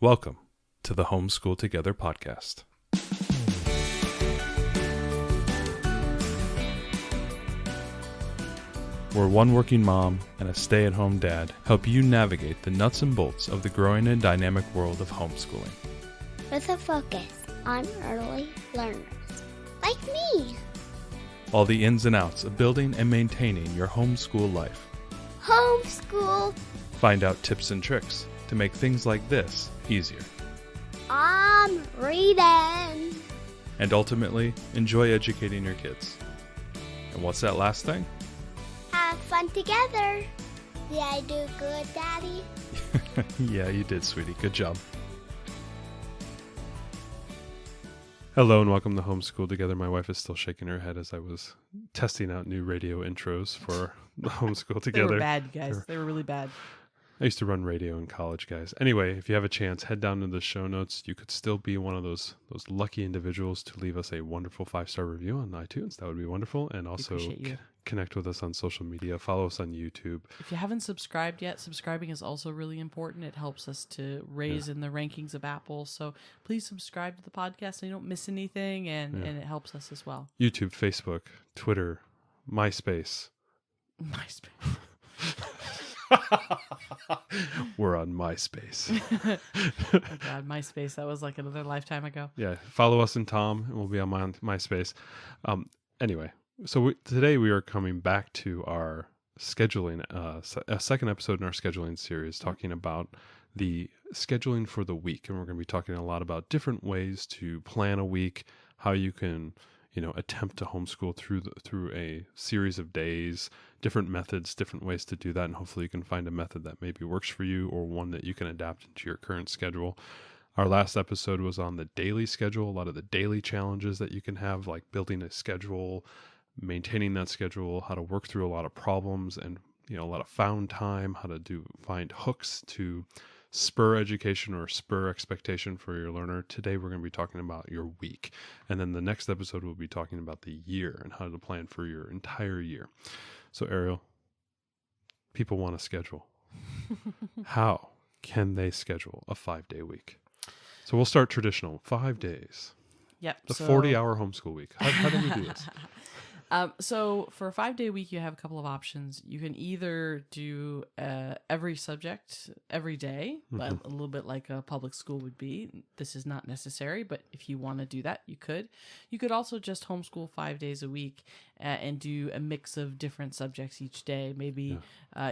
Welcome to the Homeschool Together podcast. Where one working mom and a stay-at-home dad help you navigate the nuts and bolts of the growing and dynamic world of homeschooling. With a focus on early learners, like me. All the ins and outs of building and maintaining your homeschool life. Homeschool. Find out tips and tricks to make things like this easier. I'm reading. And ultimately, enjoy educating your kids. And what's that last thing? Have fun together. Did I do good, Daddy? Yeah, you did, sweetie. Good job. Hello and welcome to Homeschool Together. My wife is still shaking her head as I was testing out new radio intros for the Homeschool Together. They were bad, guys. They were really bad. I used to run radio in college, guys. Anyway, if you have a chance, head down to the show notes. You could still be one of those lucky individuals to leave us a wonderful 5-star review on iTunes. That would be wonderful. And also connect with us on social media. Follow us on YouTube. If you haven't subscribed yet, subscribing is also really important. It helps us to raise in the rankings of Apple. So please subscribe to the podcast so you don't miss anything, and it helps us as well. YouTube, Facebook, Twitter, MySpace. MySpace. We're on MySpace. Oh God, MySpace. That was like another lifetime ago. Yeah. Follow us and Tom, and we'll be on MySpace. Anyway, so today we are coming back to our scheduling, a second episode in our scheduling series, talking about the scheduling for the week. And we're going to be talking a lot about different ways to plan a week, how you can attempt to homeschool through a series of days, different methods, different ways to do that. And hopefully you can find a method that maybe works for you or one that you can adapt into your current schedule. Our last episode was on the daily schedule, a lot of the daily challenges that you can have, like building a schedule, maintaining that schedule, how to work through a lot of problems and, a lot of found time, how to find hooks to spur education or spur expectation for your learner. Today, we're going to be talking about your week. And then the next episode, we'll be talking about the year and how to plan for your entire year. So, Ariel, people want to schedule. How can they schedule a 5-day week? So we'll start traditional, 5 days. Yep. The 40-hour homeschool week. How do we do this? So for a 5-day week, you have a couple of options. You can either do every subject every day, but a little bit like a public school would be. This is not necessary, but if you want to do that, you could. You could also just homeschool 5 days a week and do a mix of different subjects each day. Maybe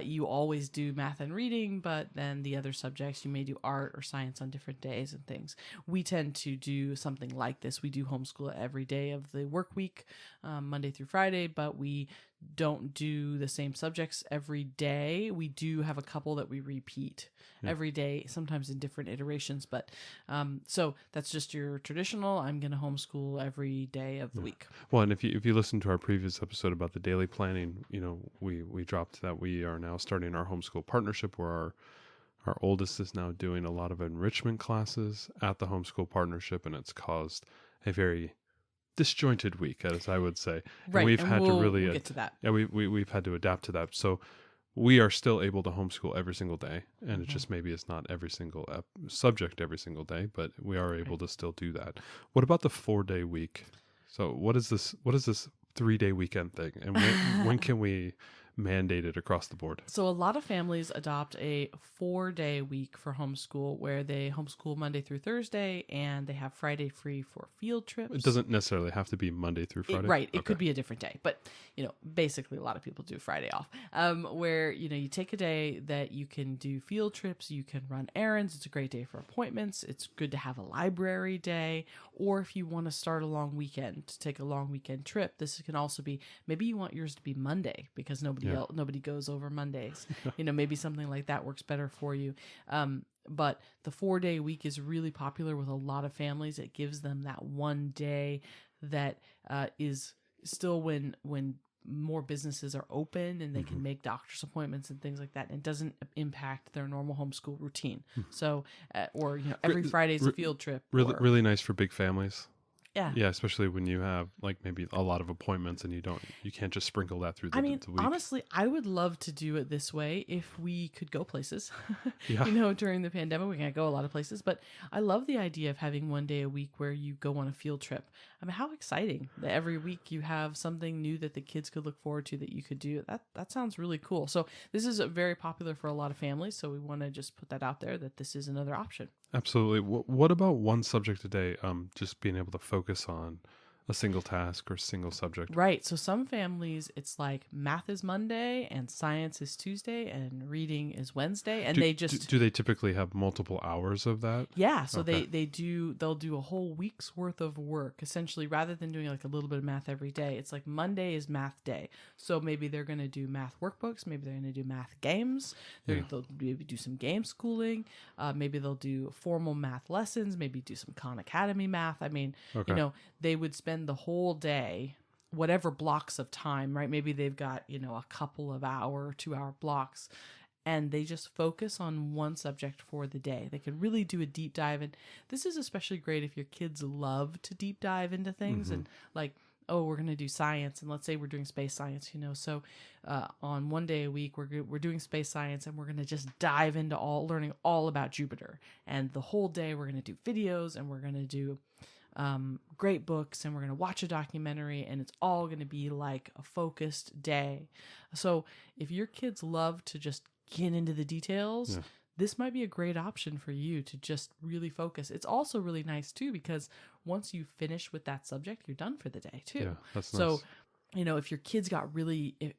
you always do math and reading, but then the other subjects, you may do art or science on different days and things. We tend to do something like this. We do homeschool every day of the work week, Monday through Friday, but we don't do the same subjects every day. We do have a couple that we repeat every day, sometimes in different iterations, but so that's just your traditional. I'm going to homeschool every day of the week. Well, and if you listen to our previous episode about the daily planning, we dropped that we are now starting our homeschool partnership where our oldest is now doing a lot of enrichment classes at the homeschool partnership, and it's caused a very disjointed week, as I would say. Right, and we've had to really we'll get to that. Yeah, we've had to adapt to that. So we are still able to homeschool every single day, and it just maybe it's not every single subject every single day, but we are able to still do that. What about the 4-day week? So what is this 3-day weekend thing, and when can we mandate it across the board? So a lot of families adopt a 4-day week for homeschool where they homeschool Monday through Thursday and they have Friday free for field trips. It doesn't necessarily have to be Monday through Friday. It could be a different day, but basically a lot of people do Friday off, where you take a day that you can do field trips, you can run errands. It's a great day for appointments. It's good to have a library day, or if you want to start a long weekend, to take a long weekend trip, this can also be, maybe you want yours to be Monday because nobody goes over Mondays. Maybe something like that works better for you. But the 4-day week is really popular with a lot of families. It gives them that one day that is still when more businesses are open and they can make doctor's appointments and things like that. And it doesn't impact their normal homeschool routine. So, every Friday is a field trip. Really nice for big families. Yeah. Yeah, especially when you have like maybe a lot of appointments and you can't just sprinkle that through I mean, the week. honestly, I would love to do it this way if we could go places. Yeah. During the pandemic, we can't go a lot of places, but I love the idea of having one day a week where you go on a field trip. I mean, how exciting that every week you have something new that the kids could look forward to that you could do. That sounds really cool. So this is very popular for a lot of families, so we want to just put that out there that this is another option. Absolutely. What about one subject a day? Just being able to focus on a single task or single subject. Right. So some families, it's like math is Monday and science is Tuesday and reading is Wednesday. And they just... Do they typically have multiple hours of that? Yeah. So Okay. they'll do a whole week's worth of work. Essentially, rather than doing like a little bit of math every day, it's like Monday is math day. So maybe they're going to do math workbooks. Maybe they're going to do math games. They'll maybe do some game schooling. Maybe they'll do formal math lessons. Maybe do some Khan Academy math. I mean, Okay. they would spend the whole day, whatever blocks of time, right? Maybe they've got, a couple of 2-hour blocks, and they just focus on one subject for the day. They could really do a deep dive. And this is especially great if your kids love to deep dive into things and like, oh, we're going to do science. And let's say we're doing space science, So on one day a week, we're doing space science and we're going to just dive into learning all about Jupiter. And the whole day we're going to do videos and we're going to do great books and we're going to watch a documentary, and it's all going to be like a focused day. So if your kids love to just get into the details, this might be a great option for you to just really focus. It's also really nice too, because once you finish with that subject, you're done for the day too. Yeah, that's so nice. if your kids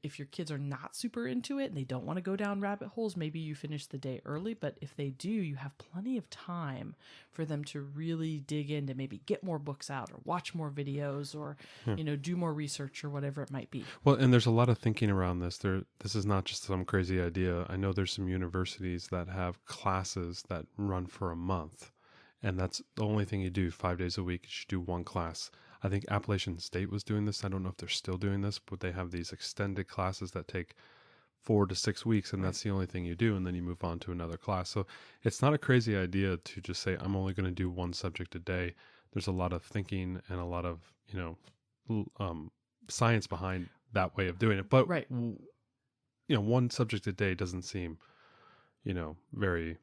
if your kids are not super into it and they don't want to go down rabbit holes, maybe you finish the day early. But if they do, you have plenty of time for them to really dig in, to maybe get more books out or watch more videos or, do more research or whatever it might be. Well, and there's a lot of thinking around this. This is not just some crazy idea. I know there's some universities that have classes that run for a month, and that's the only thing you do 5 days a week. You should do one class. I think Appalachian State was doing this. I don't know if they're still doing this, but they have these extended classes that take 4 to 6 weeks, and that's the only thing you do, and then you move on to another class. So it's not a crazy idea to just say, I'm only going to do one subject a day. There's a lot of thinking and a lot of, science behind that way of doing it. But, Right. One subject a day doesn't seem, very,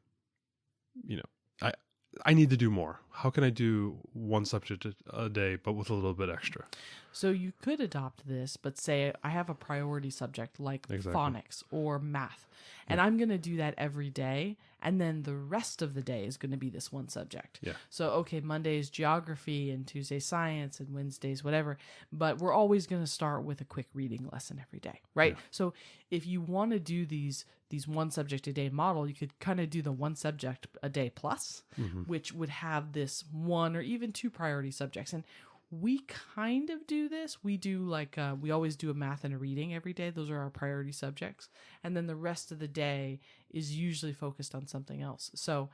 I need to do more. How can I do one subject a day, but with a little bit extra? So you could adopt this, but say I have a priority subject like Exactly. phonics or math, and I'm going to do that every day, and then the rest of the day is going to be this one subject. Yeah. So, okay, Monday's geography and Tuesday's science and Wednesday's whatever, but we're always going to start with a quick reading lesson every day, right? Yeah. So if you want to do these one subject a day model, you could kind of do the one subject a day plus, which would have this one or even two priority subjects. And we kind of do this. We do we always do a math and a reading every day. Those are our priority subjects. And then the rest of the day is usually focused on something else. So,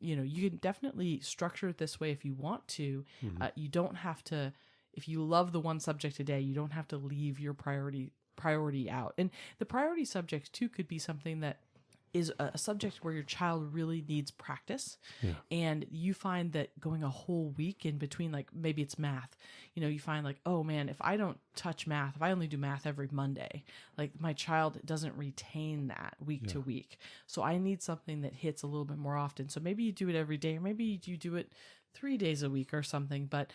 you can definitely structure it this way if you want to. You don't have to, if you love the one subject a day, you don't have to leave your priority out. And the priority subject too could be something that is a subject where your child really needs practice. Yeah. And you find that going a whole week in between, like maybe it's math, you find like, oh man, if I don't touch math, if I only do math every Monday, like my child doesn't retain that week to week. So I need something that hits a little bit more often. So maybe you do it every day, or maybe you do it 3 days a week or something, but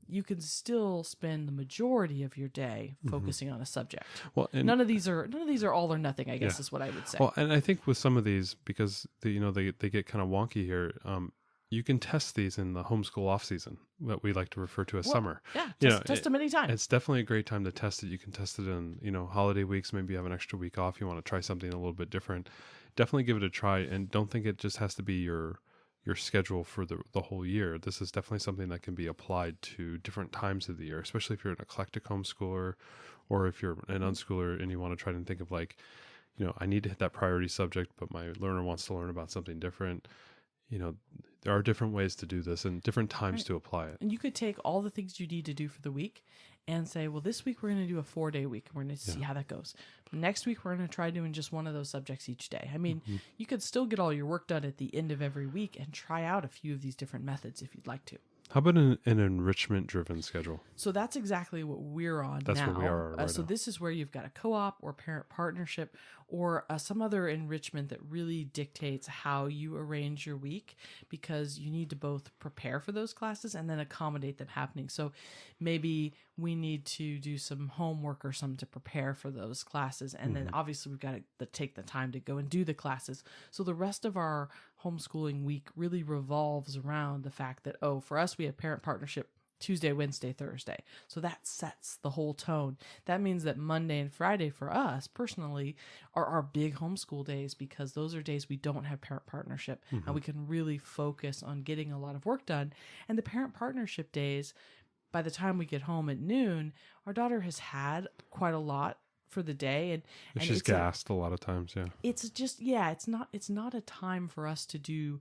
you can still spend the majority of your day focusing on a subject. Well, and none of these are all or nothing, I guess is what I would say. Well, and I think with some of these, because they get kind of wonky here, you can test these in the homeschool off season, what we like to refer to as summer. Yeah, test them anytime. It's definitely a great time to test it. You can test it in, holiday weeks. Maybe you have an extra week off. You want to try something a little bit different. Definitely give it a try, and don't think it just has to be your schedule for the whole year. This is definitely something that can be applied to different times of the year, especially if you're an eclectic homeschooler or if you're an unschooler and you want to try to think of like, I need to hit that priority subject, but my learner wants to learn about something different. There are different ways to do this and different times to apply it. And you could take all the things you need to do for the week and say, well, this week we're going to do a 4-day week. And we're going to see how that goes. Next week, we're going to try doing just one of those subjects each day. I mean, you could still get all your work done at the end of every week and try out a few of these different methods if you'd like to. How about an enrichment-driven schedule? So that's exactly what we're on That's now. where we are right so now. this is where you've got a co-op or parent partnership or some other enrichment that really dictates how you arrange your week, because you need to both prepare for those classes and then accommodate them happening. So maybe we need to do some homework or something to prepare for those classes. And then obviously we've got to take the time to go and do the classes. So the rest of our homeschooling week really revolves around the fact that, for us, we have parent partnership Tuesday, Wednesday, Thursday. So that sets the whole tone. That means that Monday and Friday for us personally are our big homeschool days, because those are days we don't have parent partnership and we can really focus on getting a lot of work done. And the parent partnership days, by the time we get home at noon, our daughter has had quite a lot for the day, and She's it's gassed a lot of times. Yeah. it's just it's not a time for us to do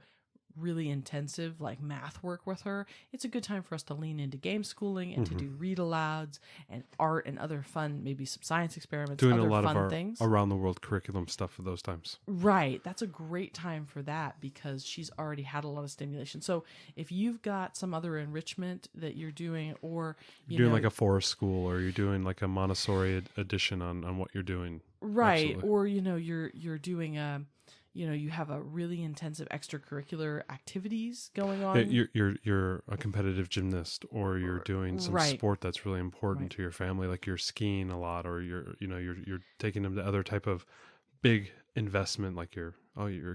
really intensive like math work with her. It's a good time for us to lean into game schooling and to do read alouds and art and other fun, maybe some science experiments, Doing other a lot fun of our things. around the world curriculum stuff for those times. Right. That's a great time for that because she's already had a lot of stimulation. So if you've got some other enrichment that you're doing, or You're doing like a forest school, or you're doing like a Montessori addition on what you're doing. right. Absolutely. Or, you're doing you have a really intensive extracurricular activities going on. You're a competitive gymnast, or you're doing some Right. sport that's really important Right. to your family, like you're skiing a lot, or you're taking them to other type of big investment, like your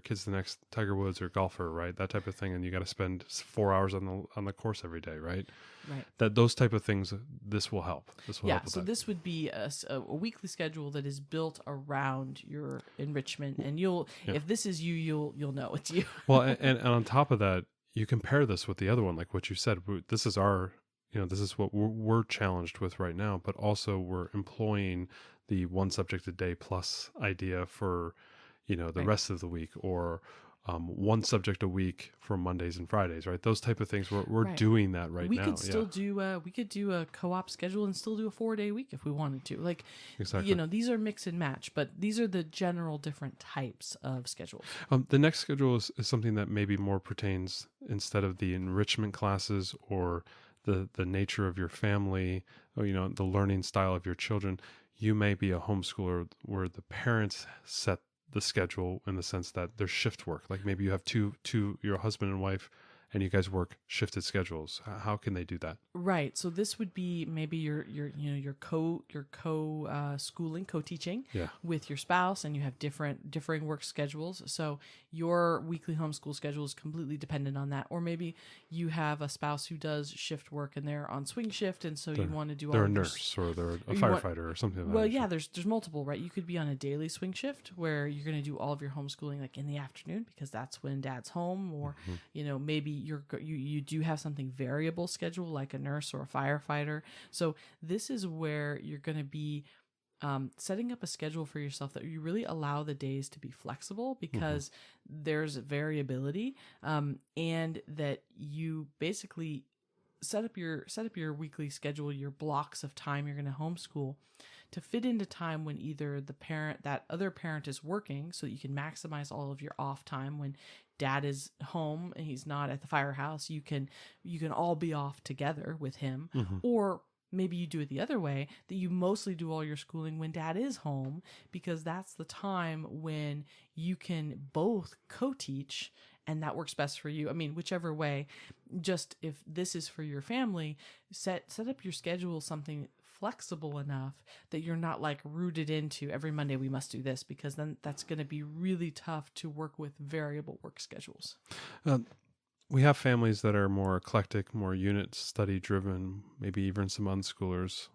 kid's the next Tiger Woods or golfer, right? That type of thing, and you got to spend 4 hours on the course every day, right? Right. Those type of things. This will help. This will Yeah, help with so that. this would be a weekly schedule that is built around your enrichment, and if this is you'll know it's you. Well, and on top of that, you compare this with the other one, like what you said. This is this is what we're challenged with right now, but also we're employing the one subject a day plus idea for, the Right. rest of the week, or one subject a week for Mondays and Fridays, right? Those type of things. We're Right. doing that right We now. could still do we could do a co-op schedule and still do a 4-day week if we wanted to. Like, Exactly. these are mix and match, but these are the general different types of schedules. The next schedule is something that maybe more pertains, instead of the enrichment classes or the nature of your family, or, the learning style of your children. You may be a homeschooler where the parents set the schedule, in the sense that there's shift work. Like maybe you have two, your husband and wife, and you guys work shifted schedules. How can they do that? Right. So this would be maybe your schooling, co-teaching Yeah. with your spouse, and you have differing work schedules. So your weekly homeschool schedule is completely dependent on that. Or maybe you have a spouse who does shift work and they're on swing shift, and so you want to do all They're a of your nurse, or they're a you want- firefighter, or something like Well, that. yeah, there's multiple, right? You could be on a daily swing shift where you're going to do all of your homeschooling like in the afternoon, because that's when dad's home, or maybe you do have something variable schedule like a nurse or a firefighter. So this is where you're going to be setting up a schedule for yourself that you really allow the days to be flexible, because there's variability, and that you basically set up your weekly schedule, your blocks of time you're going to homeschool, to fit into time when either that other parent is working, so that you can maximize all of your off time. When dad is home and he's not at the firehouse, you can all be off together with him. Or maybe you do it the other way, that you mostly do all your schooling when dad is home, because that's the time when you can both co-teach, and that works best for you. I mean, whichever way. Just if this is for your family, set up your schedule something flexible enough that you're not like rooted into every Monday we must do this, because then that's going to be really tough to work with variable work schedules. We have families that are more eclectic, more unit study driven, maybe even some unschoolers.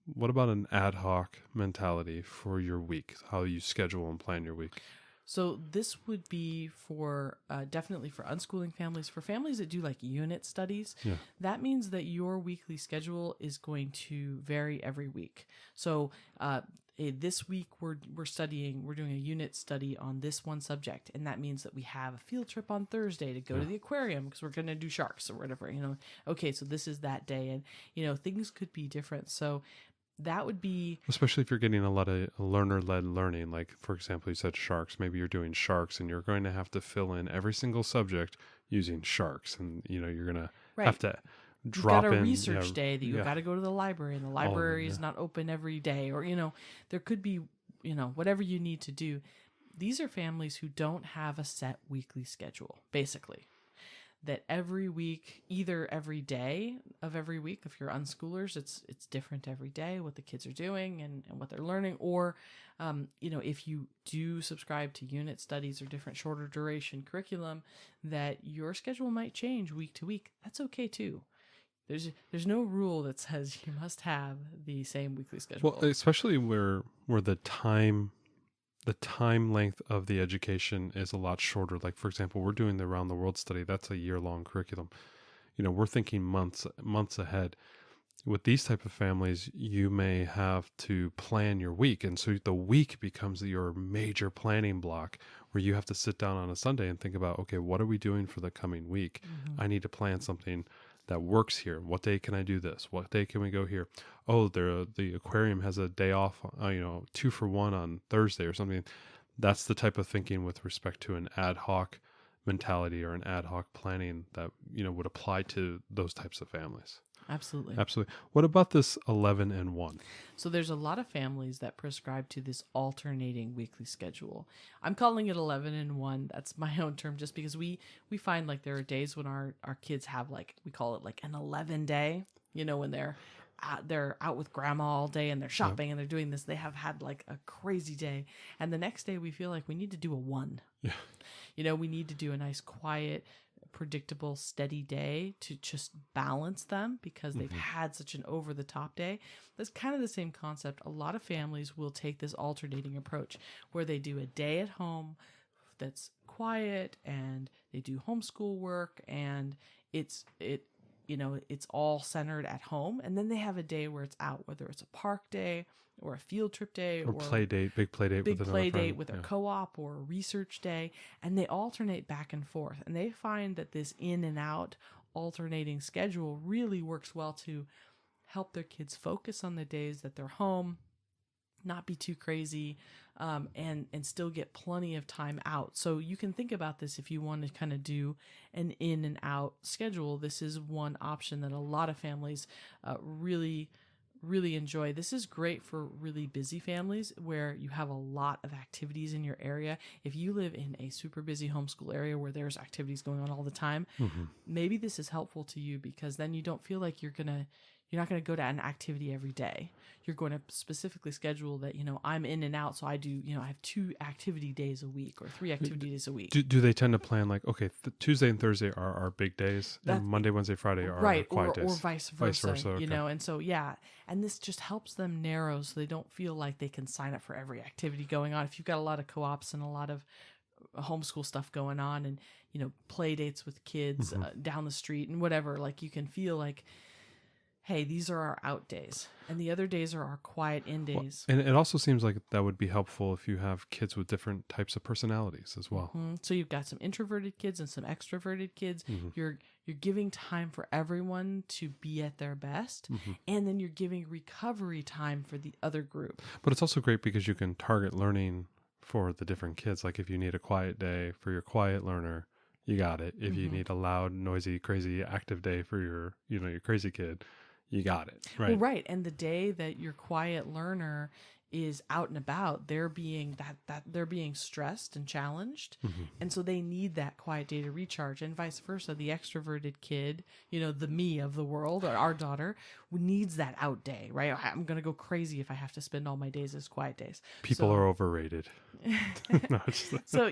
What about an ad hoc mentality for your week? How you schedule and plan your week? So this would be for definitely for unschooling families, for families that do like unit studies. Yeah. That means that your weekly schedule is going to vary every week. So this week we're doing a unit study on this one subject, and that means that we have a field trip on Thursday to go to the aquarium because we're going to do sharks or whatever. Okay, so this is that day, and things could be different. So that would be Especially if you're getting a lot of learner-led learning. Like, for example, you said sharks. Maybe you're doing sharks and you're going to have to fill in every single subject using sharks. And, you're going to have right. to You've drop got a in. research day that you've yeah. got to go to the library, and the All of them, library is yeah. not open every day, or there could be whatever you need to do. These are families who don't have a set weekly schedule, basically. That every week, either every day of every week, if you're unschoolers, it's different every day what the kids are doing and what they're learning. Or, if you do subscribe to unit studies or different shorter duration curriculum, that your schedule might change week to week. That's okay too. There's no rule that says you must have the same weekly schedule. Well, especially where the time length of the education is a lot shorter. Like, for example, we're doing the Around the World study. That's a year-long curriculum. We're thinking months ahead. With these type of families, you may have to plan your week. And so the week becomes your major planning block, where you have to sit down on a Sunday and think about, okay, what are we doing for the coming week? Mm-hmm. I need to plan something that works here. What day can I do this? What day can we go here? Oh, the aquarium has a day off, 2 for 1 on Thursday or something. That's the type of thinking with respect to an ad hoc mentality or an ad hoc planning that, would apply to those types of families. Absolutely. Absolutely. What about this 11 and 1? So there's a lot of families that prescribe to this alternating weekly schedule. I'm calling it 11 and 1. That's my own term, just because we find like there are days when our kids have, like, we call it like an 11 day, when they're out with grandma all day and they're shopping and they're doing this. They have had like a crazy day. And the next day we feel like we need to do a 1. Yeah. We need to do a nice, quiet, predictable, steady day to just balance them, because they've had such an over-the-top day. That's kind of the same concept. A lot of families will take this alternating approach where they do a day at home that's quiet and they do homeschool work, and it's all centered at home. And then they have a day where it's out, whether it's a park day or a field trip day or play date, big play date with another friend. With a co-op or a research day, and they alternate back and forth. And they find that this in and out alternating schedule really works well to help their kids focus on the days that they're home, not be too crazy, and still get plenty of time out. So you can think about this if you want to kind of do an in and out schedule. This is one option that a lot of families really enjoy. This is great for really busy families where you have a lot of activities in your area. If you live in a super busy homeschool area where there's activities going on all the time, maybe this is helpful to you, because then you don't feel like you're not going to go to an activity every day. You're going to specifically schedule that, I'm in and out. So I do, I have 2 activity days a week or 3 activity days a week. Do they tend to plan like, okay, Tuesday and Thursday are our big days, and Monday, Wednesday, Friday are our quiet days? Or vice versa, okay. And so, and this just helps them narrow so they don't feel like they can sign up for every activity going on. If you've got a lot of co-ops and a lot of homeschool stuff going on, and, play dates with kids down the street and whatever, like, you can feel like, hey, these are our out days, and the other days are our quiet in days. Well, and it also seems like that would be helpful if you have kids with different types of personalities as well. So you've got some introverted kids and some extroverted kids. You're giving time for everyone to be at their best, and then you're giving recovery time for the other group. But it's also great because you can target learning for the different kids. Like, if you need a quiet day for your quiet learner, you got it. If you need a loud, noisy, crazy, active day for your crazy kid, you got it. Right. Well, right. And the day that your quiet learner is out and about, they're being they're being stressed and challenged. And so they need that quiet day to recharge, and vice versa. The extroverted kid, the me of the world, or our daughter, needs that out day, right? I'm going to go crazy if I have to spend all my days as quiet days. People are overrated. So,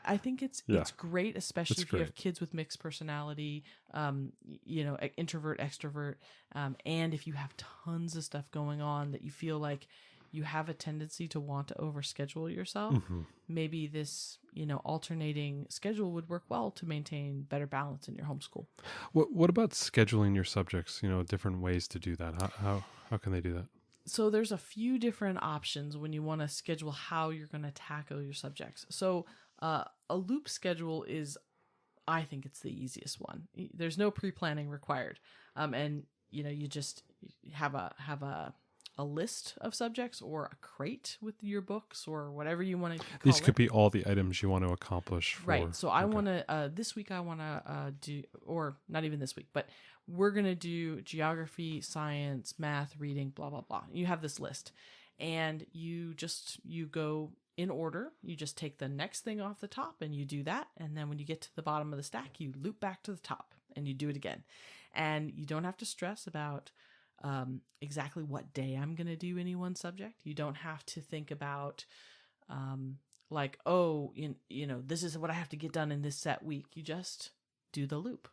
I think it's great, especially if you have kids with mixed personality, introvert, extrovert, and if you have tons of stuff going on that you feel like you have a tendency to want to overschedule yourself. Maybe this, alternating schedule would work well to maintain better balance in your homeschool. What about scheduling your subjects? Different ways to do that. How can they do that? So there's a few different options when you want to schedule how you're going to tackle your subjects. So a loop schedule is, I think it's the easiest one. There's no pre-planning required. And you just have a a list of subjects or a crate with your books or whatever you want to call These it. could be all the items you want to accomplish. Right. So I want to, this week I want to do, or not even this week, but we're going to do geography, science, math, reading, blah, blah, blah. You have this list and you go in order. You just take the next thing off the top and you do that. And then when you get to the bottom of the stack, you loop back to the top and you do it again. And you don't have to stress about exactly what day I'm going to do any one subject. You don't have to think about like, oh, this is what I have to get done in this set week. You just do the loop.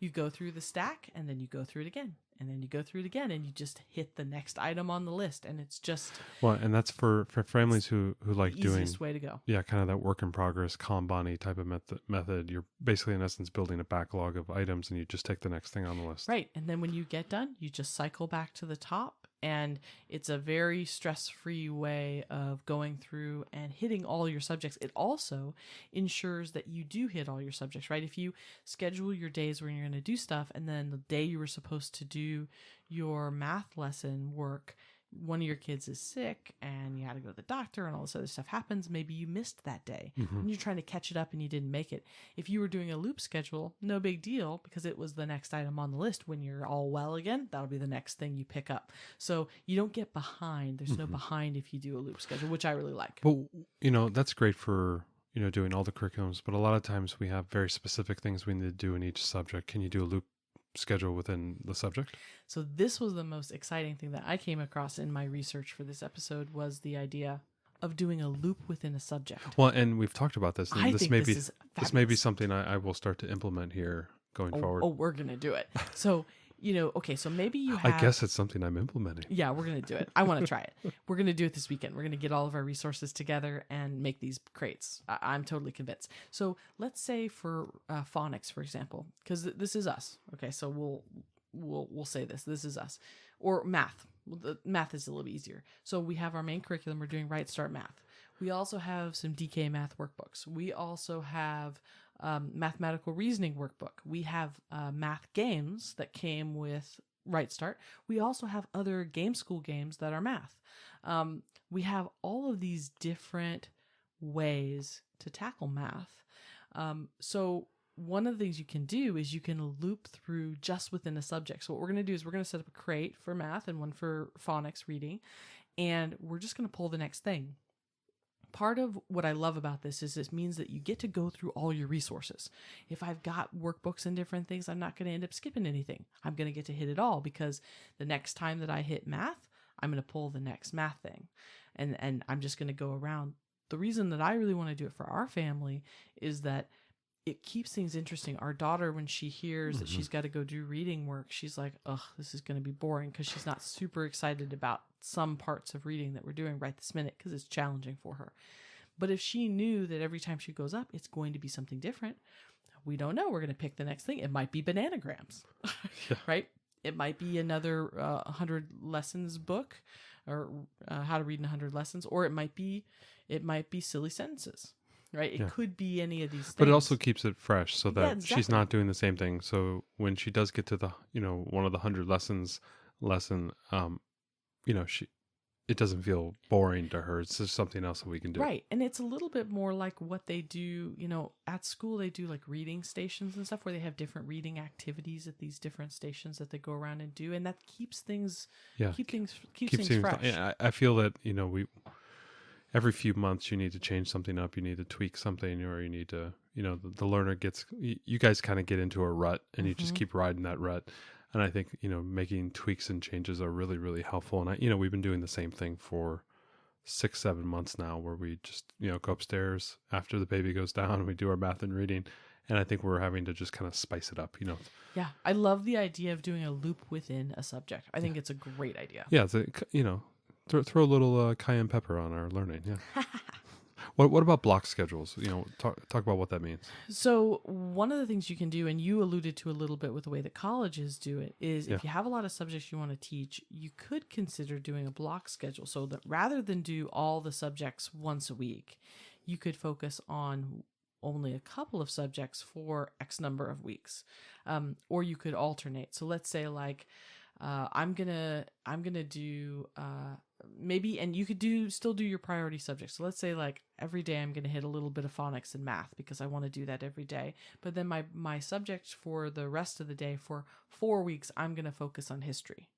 You go through the stack and then you go through it again and then you go through it again and you just hit the next item on the list. And it's just, well, and that's for families who like the doing, easiest way to go. yeah, kind of that work in progress Kanban-y type of method. You're basically in essence building a backlog of items and you just take the next thing on the list. Right. And then when you get done, you just cycle back to the top. And it's a very stress-free way of going through and hitting all your subjects. It also ensures that you do hit all your subjects, right? If you schedule your days when you're going to do stuff, and then the day you were supposed to do your math lesson work, one of your kids is sick and you had to go to the doctor and all this other stuff happens, maybe you missed that day and you're trying to catch it up and you didn't make it. If you were doing a loop schedule, no big deal because it was the next item on the list. When you're all well again, that'll be the next thing you pick up. So you don't get behind. There's no behind if you do a loop schedule, which I really like. But, that's great for, doing all the curriculums. But a lot of times we have very specific things we need to do in each subject. Can you do a loop schedule within the subject? So this was the most exciting thing that I came across in my research for this episode was the idea of doing a loop within a subject. Well, and we've talked about this. And I this think may this be is this may be something I will start to implement here going forward. Oh, we're gonna do it. So okay, so maybe you have... I guess it's something I'm implementing. Yeah, we're going to do it. I want to try it. We're going to do it this weekend. We're going to get all of our resources together and make these crates. I'm totally convinced. So let's say for phonics, for example, because this is us. Okay, so we'll say this. This is us. Or math. The math is a little bit easier. So we have our main curriculum. We're doing Right Start Math. We also have some DK math workbooks. We also have mathematical reasoning workbook. We have math games that came with Right Start. We also have other game school games that are math. We have all of these different ways to tackle math. So one of the things you can do is you can loop through just within a subject. So what we're going to do is we're going to set up a crate for math and one for phonics reading, and we're just going to pull the next thing. Part of what I love about this is this means that you get to go through all your resources. If I've got workbooks and different things, I'm not going to end up skipping anything. I'm going to get to hit it all because the next time that I hit math, I'm going to pull the next math thing. And I'm just going to go around. The reason that I really want to do it for our family is that it keeps things interesting. Our daughter, when she hears that she's got to go do reading work, she's like, ugh, this is going to be boring because she's not super excited about some parts of reading that we're doing right this minute because it's challenging for her. But if she knew that every time she goes up, it's going to be something different, we don't know. We're going to pick the next thing. It might be bananagrams, right? It might be another 100 lessons book or how to read in 100 lessons, or it might be silly sentences. Right? It could be any of these things. But it also keeps it fresh so that exactly. she's not doing the same thing. So when she does get to the, one of the 100 lessons lesson, it doesn't feel boring to her. It's just something else that we can do. Right. And it's a little bit more like what they do, at school, they do like reading stations and stuff where they have different reading activities at these different stations that they go around and do. And that keeps things, keeps things fresh. Yeah, I feel that, every few months you need to change something up, you need to tweak something, or you need to, the learner gets, you guys kind of get into a rut and you just keep riding that rut. And I think, making tweaks and changes are really, really helpful. And we've been doing the same thing for 6-7 months now where we just, go upstairs after the baby goes down and we do our math and reading. And I think we're having to just kind of spice it up, Yeah. I love the idea of doing a loop within a subject. I think it's a great idea. Yeah. It's throw a little cayenne pepper on our learning. Yeah. What about block schedules? Talk about what that means. So one of the things you can do, and you alluded to a little bit with the way that colleges do it, is if you have a lot of subjects you want to teach, you could consider doing a block schedule. So that rather than do all the subjects once a week, you could focus on only a couple of subjects for X number of weeks. Or you could alternate. So let's say I'm gonna do maybe, and you could still do your priority subjects. So let's say like every day I'm gonna hit a little bit of phonics and math because I want to do that every day. But then my subject for the rest of the day for 4 weeks, I'm gonna focus on history.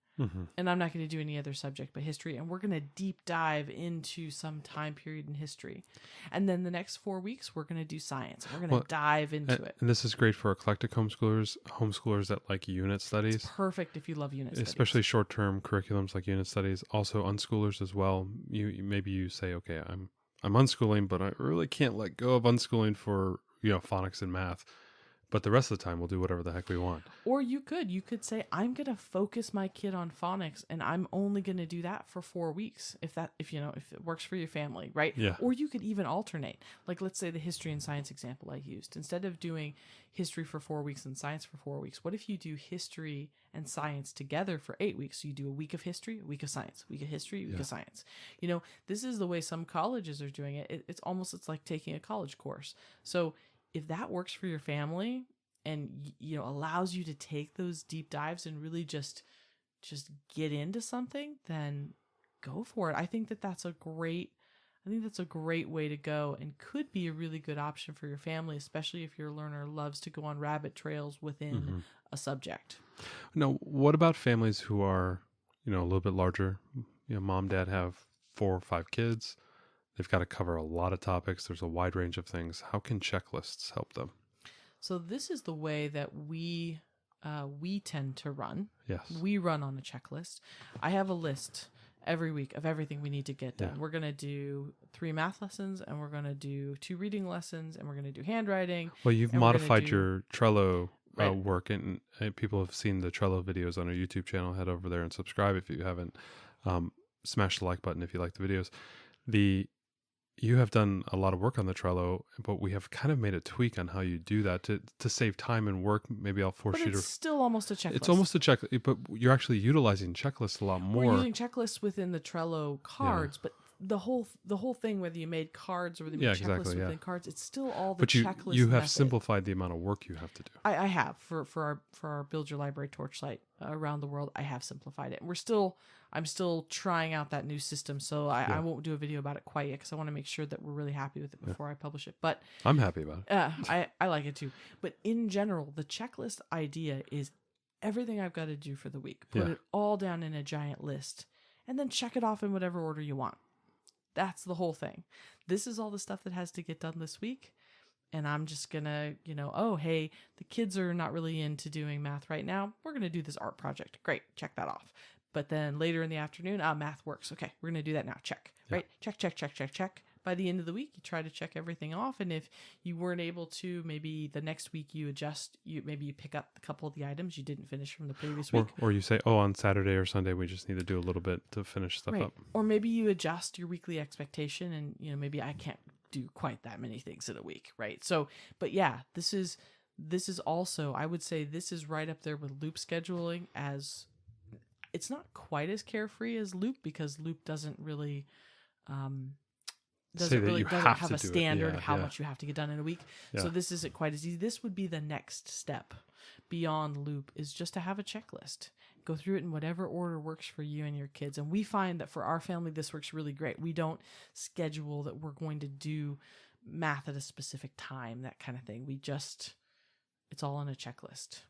And I'm not going to do any other subject but history. And we're going to deep dive into some time period in history. And then the next 4 weeks, we're going to do science. We're going to dive into it. And this is great for eclectic homeschoolers that like unit studies. It's perfect if you love unit studies. Especially short-term curriculums like unit studies. Also unschoolers as well. Maybe you say, okay, I'm unschooling, but I really can't let go of unschooling for, phonics and math. But the rest of the time, we'll do whatever the heck we want. Or you could say, I'm going to focus my kid on phonics, and I'm only going to do that for 4 weeks. If it works for your family, right? Yeah. Or you could even alternate. Like, let's say the history and science example I used. Instead of doing history for 4 weeks and science for 4 weeks, what if you do history and science together for 8 weeks? So you do a week of history, a week of science, week of history, week of science. This is the way some colleges are doing it. It's like taking a college course. So if that works for your family and allows you to take those deep dives and really just get into something, then go for it. I think that's a great way to go and could be a really good option for your family, especially if your learner loves to go on rabbit trails within a subject. Now, what about families who are, a little bit larger? Mom, dad have 4 or 5 kids. They've got to cover a lot of topics. There's a wide range of things. How can checklists help them? So this is the way that we tend to run. Yes. We run on a checklist. I have a list every week of everything we need to get done. Yeah. We're going to do 3 math lessons, and we're going to do 2 reading lessons, and we're going to do handwriting. Well, you've modified your Trello work, and people have seen the Trello videos on our YouTube channel. Head over there and subscribe if you haven't. Smash the like button if you like the videos. You have done a lot of work on the Trello, but we have kind of made a tweak on how you do that to save time and work. Maybe I'll force you to. It's still almost a checklist. It's almost a checklist, but you're actually utilizing checklists a lot more. We're using checklists within the Trello cards, but the whole thing, whether you made cards or whether you made checklists within cards, it's still all the checklist. But you have simplified the amount of work you have to do. I have for our Build Your Library Torchlight around the world. I have simplified it. I'm still trying out that new system, so I won't do a video about it quite yet because I want to make sure that we're really happy with it before I publish it. But I'm happy about it. I like it too. But in general, the checklist idea is everything I've got to do for the week. Put it all down in a giant list, and then check it off in whatever order you want. That's the whole thing. This is all the stuff that has to get done this week. And I'm just going to, oh, hey, the kids are not really into doing math right now. We're going to do this art project. Great. Check that off. But then later in the afternoon, math works. Okay, we're going to do that now. Check. Right? Check. By the end of the week, you try to check everything off. And if you weren't able to, maybe the next week you adjust. Maybe you pick up a couple of the items you didn't finish from the previous week. Or you say, on Saturday or Sunday, we just need to do a little bit to finish stuff up. Or maybe you adjust your weekly expectation and, maybe I can't do quite that many things in a week, right? So, but yeah, this is also, I would say this is right up there with loop scheduling. As it's not quite as carefree as loop because loop doesn't really doesn't have a standard of how much you have to get done in a week. So this isn't quite as easy. This would be the next step beyond loop, is just to have a checklist. Go through it in whatever order works for you and your kids. And we find that for our family, this works really great. We don't schedule that we're going to do math at a specific time, that kind of thing. It's all on a checklist.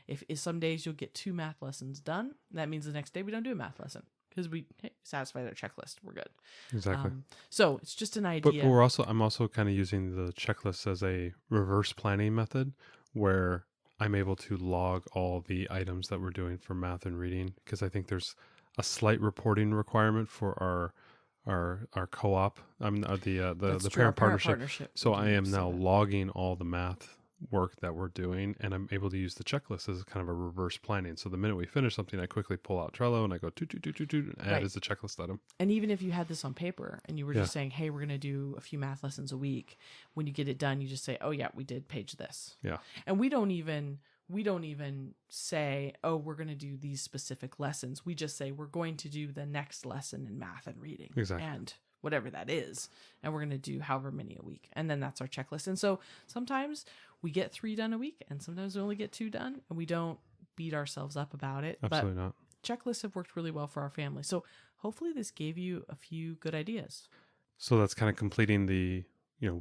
If some days you'll get 2 math lessons done, that means the next day we don't do a math lesson because we satisfied our checklist. We're good. Exactly. So it's just an idea. But I'm also kind of using the checklist as a reverse planning method where I'm able to log all the items that we're doing for math and reading, because I think there's a slight reporting requirement for our co-op. The parent partnership. So I am now logging all the math work that we're doing, and I'm able to use the checklist as kind of a reverse planning. So the minute we finish something, I quickly pull out Trello and I go and add as a checklist item. And even if you had this on paper and you were just saying, hey, we're going to do a few math lessons a week, when you get it done, you just say, oh yeah, we did page this. Yeah. And we don't even say, oh, we're going to do these specific lessons. We just say we're going to do the next lesson in math and reading. Exactly. And whatever that is. And we're going to do however many a week. And then that's our checklist. And so sometimes we get 3 done a week and sometimes we only get 2 done, and we don't beat ourselves up about it. Absolutely not. checklists have worked really well for our family. So hopefully this gave you a few good ideas. So that's kind of completing the,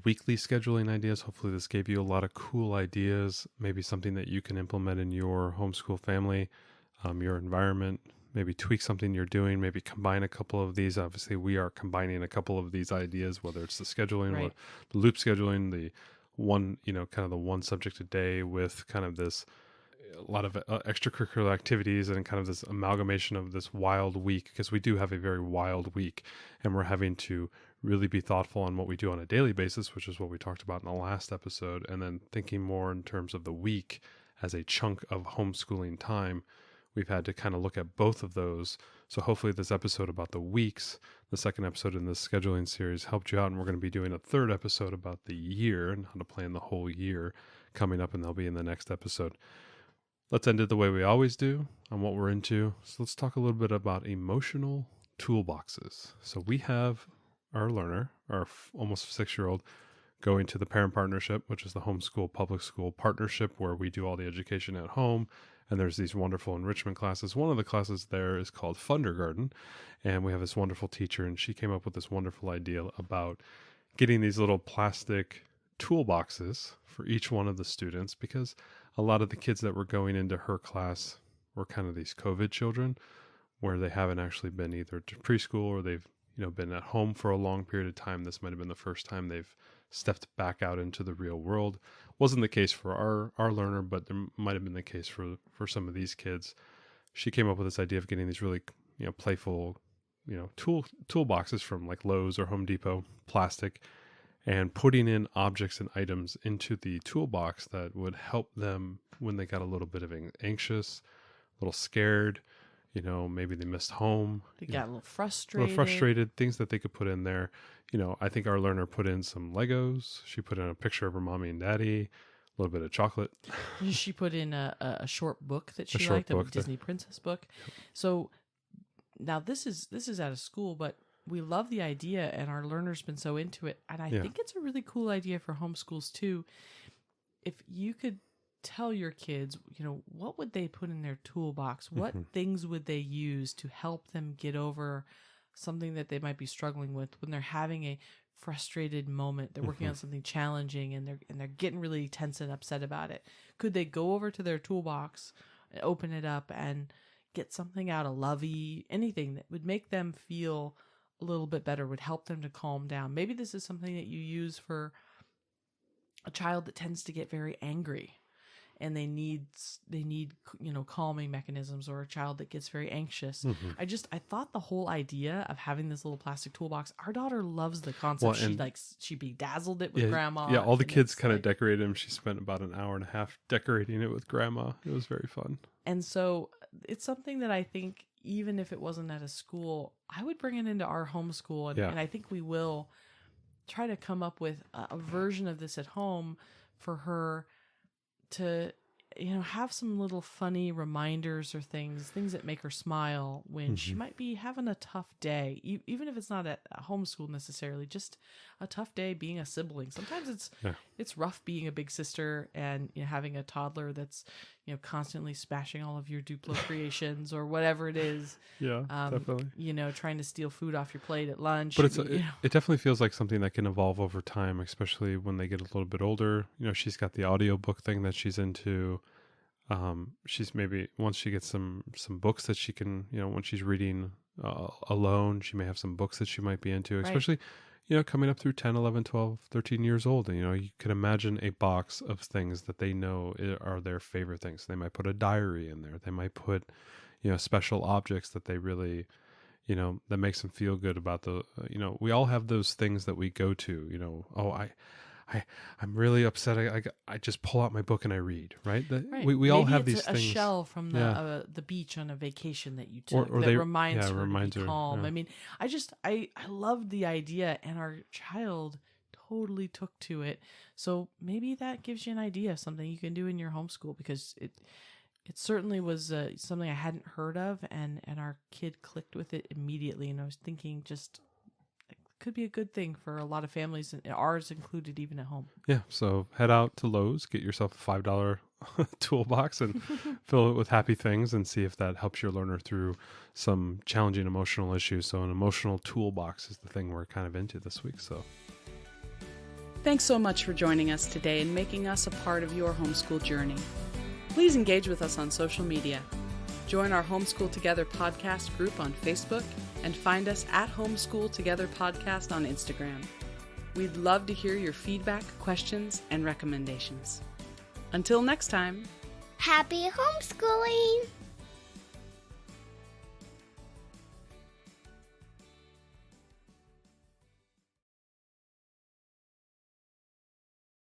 weekly scheduling ideas. Hopefully this gave you a lot of cool ideas, maybe something that you can implement in your homeschool family, your environment, maybe tweak something you're doing, maybe combine a couple of these. Obviously we are combining a couple of these ideas, whether it's the scheduling, Right. or the loop scheduling, the one, kind of the one subject a day with kind of this, a lot of extracurricular activities and kind of this amalgamation of this wild week, because we do have a very wild week and we're having to really be thoughtful on what we do on a daily basis, which is what we talked about in the last episode, and then thinking more in terms of the week as a chunk of homeschooling time. We've had to kind of look at both of those. So hopefully this episode about the weeks, the second episode in this scheduling series, helped you out, and we're going to be doing a third episode about the year and how to plan the whole year coming up, and they'll be in the next episode. Let's end it the way we always do on what we're into. So let's talk a little bit about emotional toolboxes. So we have our learner, our almost 6-year-old, going to the parent partnership, which is the homeschool public school partnership, where we do all the education at home. And there's these wonderful enrichment classes. One of the classes there is called Fundergarten. And we have this wonderful teacher, and she came up with this wonderful idea about getting these little plastic toolboxes for each one of the students, because a lot of the kids that were going into her class were kind of these COVID children, where they haven't actually been either to preschool, or they've been at home for a long period of time. This might have been the first time they've stepped back out into the real world. Wasn't the case for our learner, but there might have been the case for some of these kids. She came up with this idea of getting these really playful toolboxes from like Lowe's or Home Depot, plastic, and putting in objects and items into the toolbox that would help them when they got a little bit of anxious, a little scared, maybe they missed home. They got a little frustrated, things that they could put in there. I think our learner put in some Legos. She put in a picture of her mommy and daddy, a little bit of chocolate. She put in a short book that she liked, a Disney princess book. Yep. So now this is out of school, but we love the idea, and our learner's been so into it. And I think it's a really cool idea for homeschools too. If you could tell your kids, what would they put in their toolbox? What things would they use to help them get over something that they might be struggling with when they're having a frustrated moment? They're working on something challenging, and they're getting really tense and upset about it. Could they go over to their toolbox and open it up and get something out, a lovey, anything that would make them feel a little bit better, would help them to calm down? Maybe this is something that you use for a child that tends to get very angry, and they need calming mechanisms, or a child that gets very anxious. I thought the whole idea of having this little plastic toolbox, our daughter loves the concept. She bedazzled it with grandma. Yeah, all the kids kind of decorated them. She spent about an hour and a half decorating it with grandma. It was very fun. And so it's something that I think, even if it wasn't at a school, I would bring it into our homeschool, and I think we will try to come up with a version of this at home for her to have some little funny reminders or things that make her smile when she might be having a tough day, even if it's not at a homeschool necessarily, just a tough day being a sibling. Sometimes it's rough being a big sister and having a toddler that's constantly smashing all of your Duplo creations or whatever it is. Definitely. Trying to steal food off your plate at lunch. But it definitely feels like something that can evolve over time, especially when they get a little bit older. She's got the audiobook thing that she's into. She's maybe, once she gets some books that she can, when she's reading alone, she may have some books that she might be into, especially coming up through 10, 11, 12, 13 years old. And, you could imagine a box of things that they know are their favorite things. They might put a diary in there. They might put, special objects that they really, that makes them feel good about the, we all have those things that we go to, I'm really upset. I just pull out my book and I read, right? We all have these things. A shell from the beach on a vacation that you took that reminds her to be calm. Yeah. I mean, I loved the idea, and our child totally took to it. So maybe that gives you an idea of something you can do in your homeschool, because it certainly was something I hadn't heard of, and our kid clicked with it immediately. And I was thinking, just could be a good thing for a lot of families, and ours included, even at home. Yeah, so head out to Lowe's, get yourself a $5 toolbox and fill it with happy things and see if that helps your learner through some challenging emotional issues. So an emotional toolbox is the thing we're kind of into this week. So Thanks so much for joining us today and making us a part of your homeschool journey. Please engage with us on social media. Join our Homeschool Together podcast group on Facebook and find us at Homeschool Together Podcast on Instagram. We'd love to hear your feedback, questions, and recommendations. Until next time. Happy homeschooling!